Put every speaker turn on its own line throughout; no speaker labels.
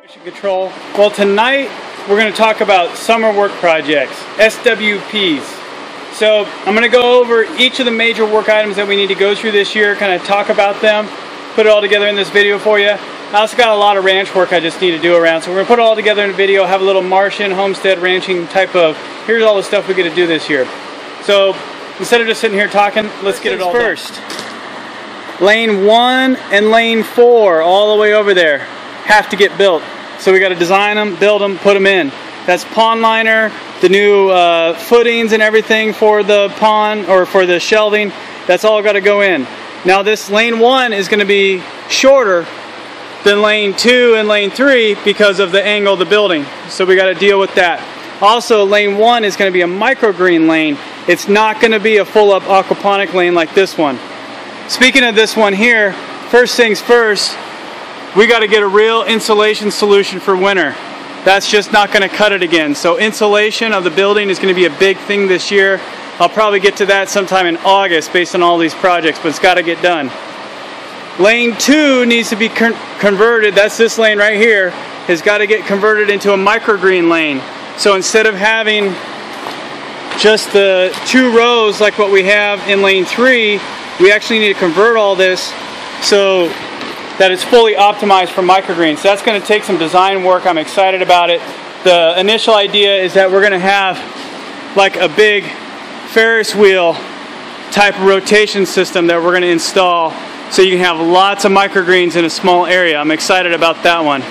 Control. Well, tonight we're going to talk about summer work projects, SWPs. So I'm going to go over each of the major work items that we need to go through this year, kind of talk about them, put it all together in this video for you. I also got a lot of ranch work I just need to do around, so we're going to put it all together in a video, have a little Martian, homestead, ranching type of, here's all the stuff we get to do this year. So instead of just sitting here talking, let's get it all first. Lane 1 and lane 4 all the way over there have to get built. So we got to design them, build them, put them in. That's pond liner, the new footings and everything for the pond or for the shelving. That's all got to go in. Now this lane 1 is going to be shorter than lane 2 and lane 3 because of the angle of the building. So we got to deal with that. Also, lane 1 is going to be a microgreen lane. It's not going to be a full-up aquaponic lane like this one. Speaking of this one here, first things first, we got to get a real insulation solution for winter. That's just not going to cut it again. So insulation of the building is going to be a big thing this year. I'll probably get to that sometime in August based on all these projects, but it's got to get done. Lane 2 needs to be converted. That's this lane right here. Has got to get converted into a microgreen lane. So instead of having just the 2 rows like what we have in lane 3, we actually need to convert all this so that it's fully optimized for microgreens. So that's going to take some design work. I'm excited about it. The initial idea is that we're going to have like a big Ferris wheel type of rotation system that we're going to install so you can have lots of microgreens in a small area. I'm excited about that one.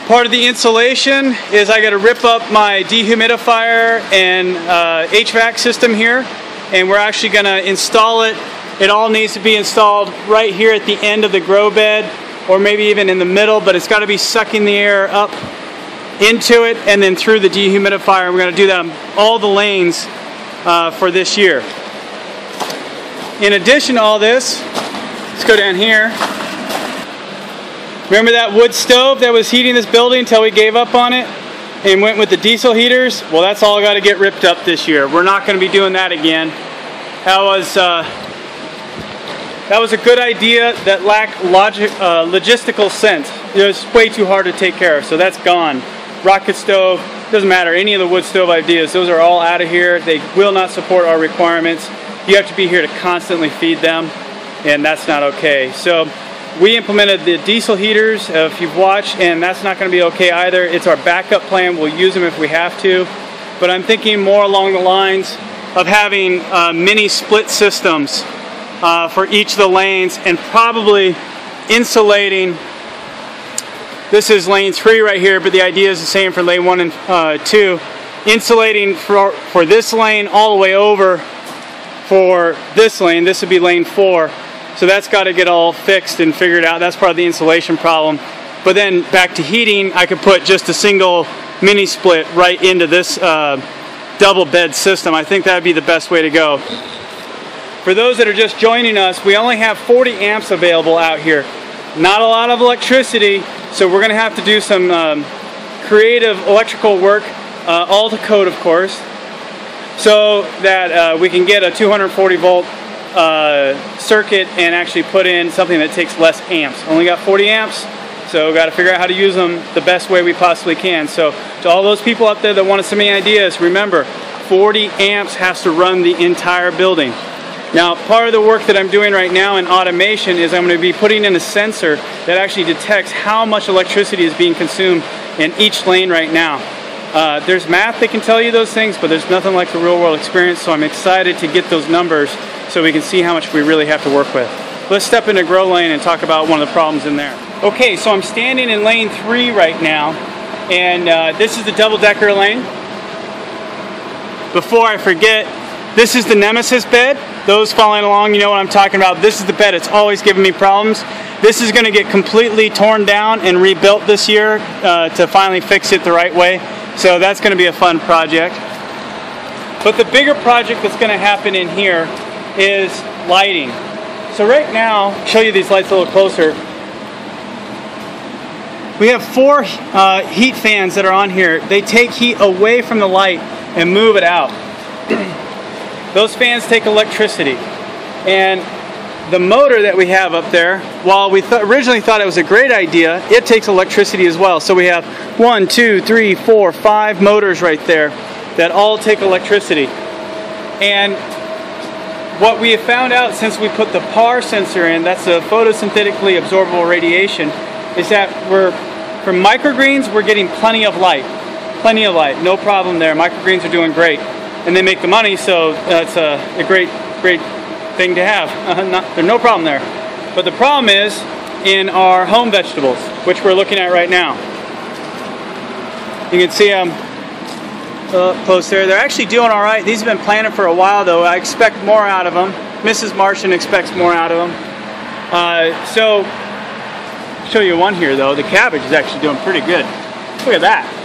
Part of the insulation is I got to rip up my dehumidifier and HVAC system here, and we're actually going to install it. It all needs to be installed right here at the end of the grow bed, or maybe even in the middle, but it's got to be sucking the air up into it and then through the dehumidifier. We're going to do that on all the lanes for this year. In addition to all this, let's go down here. Remember that wood stove that was heating this building until we gave up on it and went with the diesel heaters? Well, that's all got to get ripped up this year. We're not going to be doing that again. That was a good idea that lacked logistical sense. It was way too hard to take care of, so that's gone. Rocket stove, doesn't matter, any of the wood stove ideas, those are all out of here. They will not support our requirements. You have to be here to constantly feed them, and that's not okay. So we implemented the diesel heaters, if you've watched, and that's not going to be okay either. It's our backup plan. We'll use them if we have to, but I'm thinking more along the lines of having mini split systems for each of the lanes, and probably insulating. This is lane 3 right here, but the idea is the same for lane 1 and 2. Insulating for this lane all the way over for this lane. This would be lane 4. So that's got to get all fixed and figured out. That's part of the insulation problem. But then back to heating, I could put just a single mini split right into this double bed system. I think that would be the best way to go. For those that are just joining us, we only have 40 amps available out here. Not a lot of electricity, so we're going to have to do some creative electrical work, all to code of course, so that we can get a 240 volt circuit and actually put in something that takes less amps. Only got 40 amps, so we've got to figure out how to use them the best way we possibly can. So to all those people out there that want to send me ideas, remember, 40 amps has to run the entire building. Now, part of the work that I'm doing right now in automation is I'm going to be putting in a sensor that actually detects how much electricity is being consumed in each lane right now. There's math that can tell you those things, but there's nothing like the real world experience, so I'm excited to get those numbers so we can see how much we really have to work with. Let's step into grow lane and talk about one of the problems in there. Okay, so I'm standing in lane 3 right now, and this is the double-decker lane. Before I forget, this is the Nemesis bed. Those following along, you know what I'm talking about. This is the bed. It's always giving me problems. This is going to get completely torn down and rebuilt this year to finally fix it the right way. So that's going to be a fun project. But the bigger project that's going to happen in here is lighting. So right now, I'll show you these lights a little closer. We have 4 heat fans that are on here. They take heat away from the light and move it out. Those fans take electricity, and the motor that we have up there, while we originally thought it was a great idea, it takes electricity as well. So we have 1, 2, 3, 4, 5 motors right there that all take electricity. And what we have found out since we put the PAR sensor in, that's a photosynthetically absorbable radiation, is that for microgreens, we're getting plenty of light. Plenty of light, no problem there. Microgreens are doing great. And they make the money, so that's a great thing to have. There's no problem there. But the problem is in our home vegetables, which we're looking at right now. You can see them close there. They're actually doing all right. These have been planted for a while, though. I expect more out of them. Mrs. Martian expects more out of them. So, I'll show you one here, though. The cabbage is actually doing pretty good. Look at that.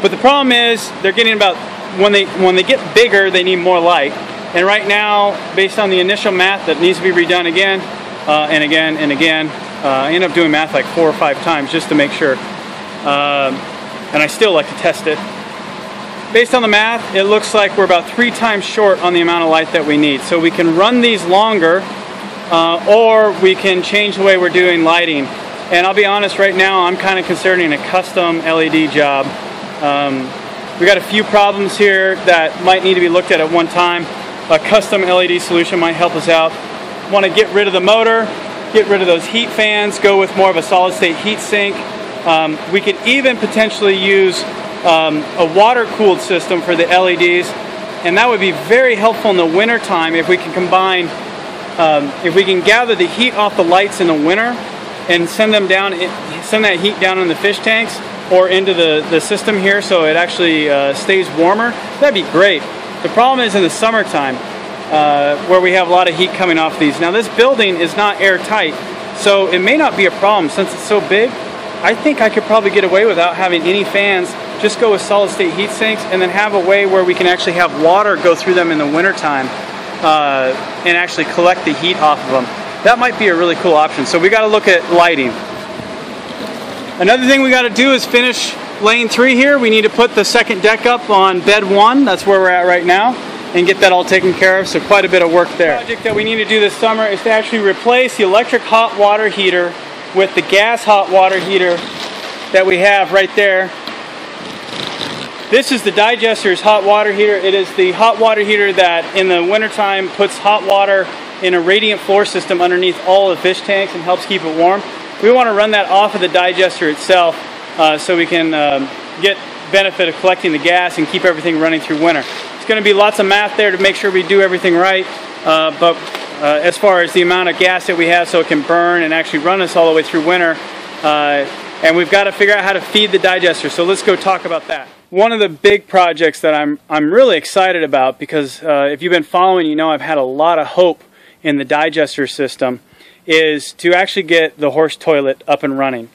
But the problem is, they're getting about, when they get bigger, they need more light. And right now, based on the initial math that needs to be redone again, and again, and again, I end up doing math like 4 or 5 times just to make sure. And I still like to test it. Based on the math, it looks like we're about 3 times short on the amount of light that we need. So we can run these longer, or we can change the way we're doing lighting. And I'll be honest, right now I'm kind of considering a custom LED job. We got a few problems here that might need to be looked at one time. A custom LED solution might help us out. Want to get rid of the motor, get rid of those heat fans, go with more of a solid state heat sink. We could even potentially use a water cooled system for the LEDs, and that would be very helpful in the winter time if we can combine, if we can gather the heat off the lights in the winter and send them down, send that heat down in the fish tanks or into the system here so it actually stays warmer. That'd be great. The problem is in the summertime where we have a lot of heat coming off these. Now this building is not airtight, so it may not be a problem since it's so big. I think I could probably get away without having any fans, just go with solid state heat sinks and then have a way where we can actually have water go through them in the wintertime and actually collect the heat off of them. That might be a really cool option. So we got to look at lighting. Another thing we got to do is finish lane 3 here. We need to put the second deck up on bed 1. That's where we're at right now, and get that all taken care of. So quite a bit of work there. The project that we need to do this summer is to actually replace the electric hot water heater with the gas hot water heater that we have right there. This is the digester's hot water heater. It is the hot water heater that in the wintertime puts hot water in a radiant floor system underneath all the fish tanks and helps keep it warm. We want to run that off of the digester itself so we can get benefit of collecting the gas and keep everything running through winter. It's going to be lots of math there to make sure we do everything right, but as far as the amount of gas that we have so it can burn and actually run us all the way through winter, and we've got to figure out how to feed the digester. So let's go talk about that. One of the big projects that I'm really excited about, because if you've been following, you know I've had a lot of hope in the digester system, is to actually get the horse toilet up and running.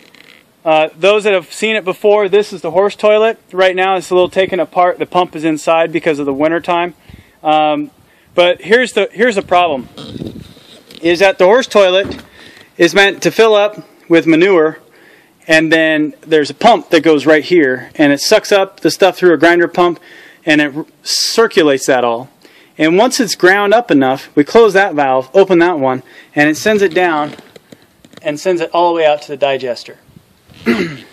Those that have seen it before, this is the horse toilet. Right now it's a little taken apart. The pump is inside because of the winter time. But here's the problem, is that the horse toilet is meant to fill up with manure, and then there's a pump that goes right here, and it sucks up the stuff through a grinder pump, and it circulates that all. And once it's ground up enough, we close that valve, open that one, and it sends it down and sends it all the way out to the digester. The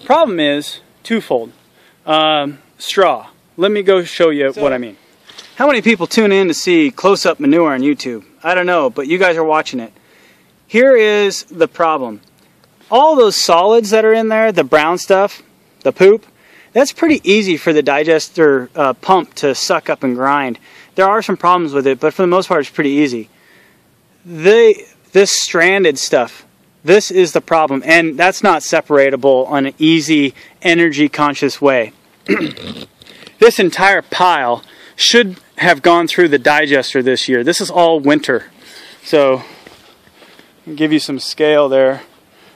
problem is twofold. Straw. Let me go show you what I mean. How many people tune in to see close-up manure on YouTube? I don't know, but you guys are watching it. Here is the problem. All those solids that are in there, the brown stuff, the poop, that's pretty easy for the digester pump to suck up and grind. There are some problems with it, but for the most part it's pretty easy. This stranded stuff, this is the problem, and that's not separatable on an easy, energy-conscious way. This entire pile should have gone through the digester this year. This is all winter. So, I'll give you some scale there.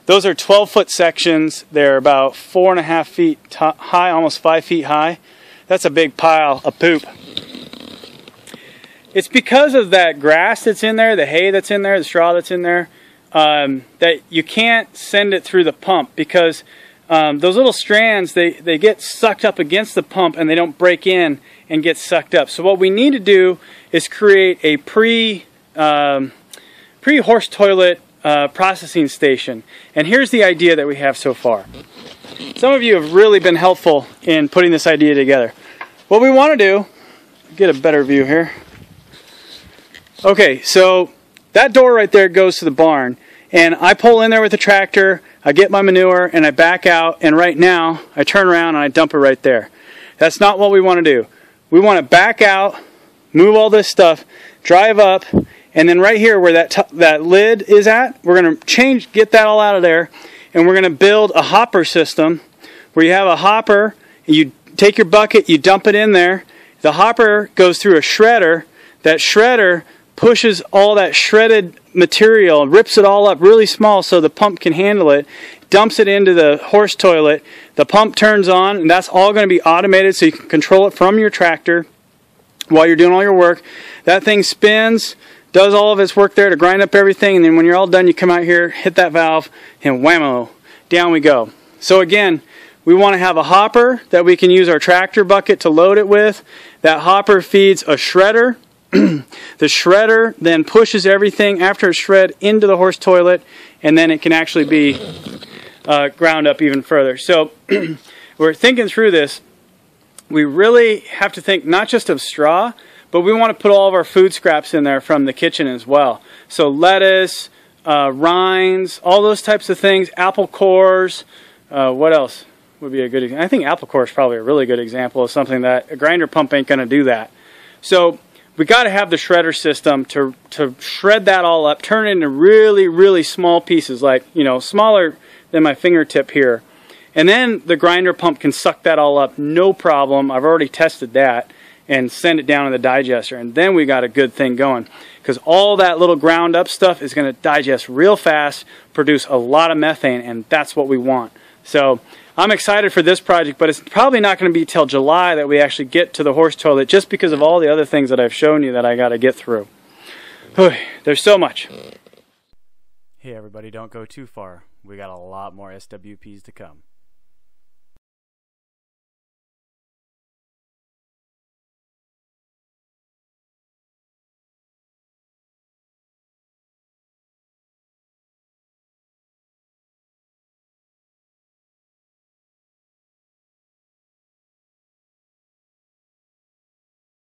Those are 12-foot sections. They're about 4.5 feet high, almost 5 feet high. That's a big pile of poop. It's because of that grass that's in there, the hay that's in there, the straw that's in there, that you can't send it through the pump, because those little strands, they get sucked up against the pump and they don't break in and get sucked up. So what we need to do is create a pre-horse toilet processing station. And here's the idea that we have so far. Some of you have really been helpful in putting this idea together. What we want to do, get a better view here. Okay, so that door right there goes to the barn, and I pull in there with the tractor, I get my manure, and I back out, and right now I turn around and I dump it right there. That's not what we want to do. We want to back out, move all this stuff, drive up, and then right here where that lid is at, we're going to get that all out of there, and we're going to build a hopper system where you have a hopper, you take your bucket, you dump it in there, the hopper goes through a shredder, that shredder pushes all that shredded material, rips it all up really small so the pump can handle it, dumps it into the horse toilet, the pump turns on, and that's all going to be automated so you can control it from your tractor while you're doing all your work. That thing spins, does all of its work there to grind up everything, and then when you're all done, you come out here, hit that valve, and whammo, down we go. So again, we want to have a hopper that we can use our tractor bucket to load it with. That hopper feeds a shredder. The shredder then pushes everything after it's shred into the horse toilet, and then it can actually be ground up even further. So we're thinking through this. We really have to think not just of straw, but we want to put all of our food scraps in there from the kitchen as well. So lettuce, rinds, all those types of things, apple cores, what else would be a good example? I think apple core is probably a really good example of something that a grinder pump ain't going to do that. So we got to have the shredder system to shred that all up, turn it into really, really small pieces, like, you know, smaller than my fingertip here. And then the grinder pump can suck that all up, no problem. I've already tested that, and send it down in the digester. And then we got a good thing going, because all that little ground up stuff is going to digest real fast, produce a lot of methane, and that's what we want. So I'm excited for this project, but it's probably not going to be till July that we actually get to the horse toilet, just because of all the other things that I've shown you that I got to get through. There's so much. Hey everybody, don't go too far. We got a lot more SWPs to come.